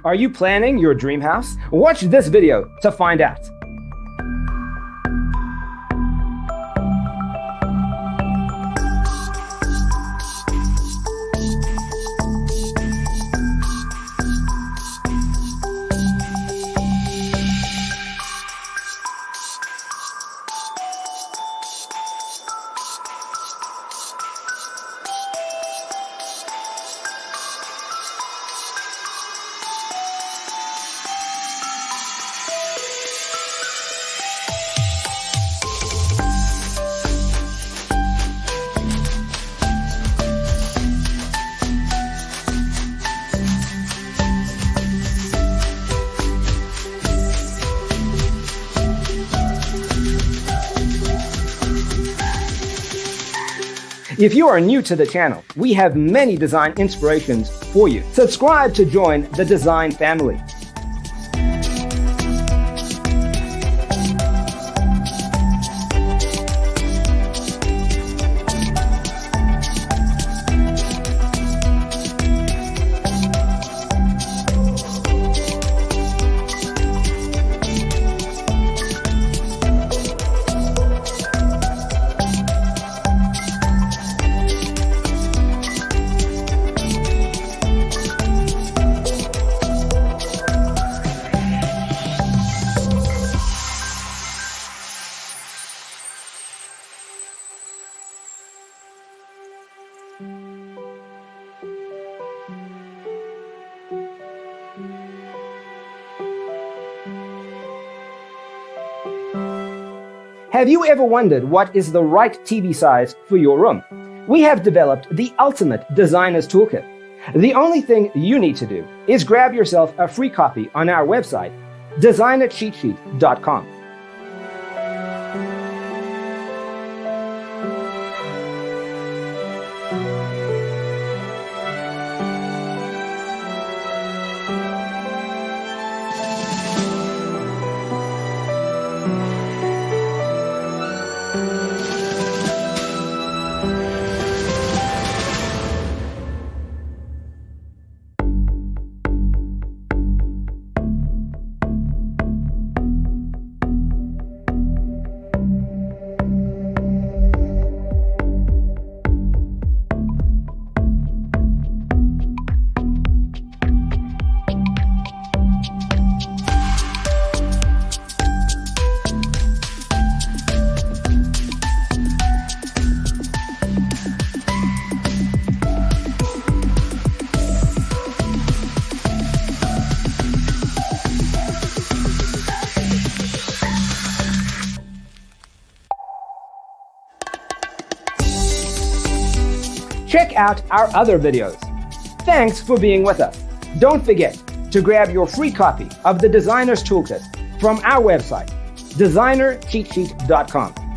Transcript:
Are you planning your dream house? Watch this video to find out. If you are new to the channel, we have many design inspirations for you. Subscribe to join the design family. Have you ever wondered what is the right TV size for your room? We have developed the ultimate designer's toolkit. The only thing you need to do is grab yourself a free copy on our website, designercheatsheet.com. Check out our other videos. Thanks for being with us. Don't forget to grab your free copy of the Designer's Toolkit from our website, designercheatsheet.com.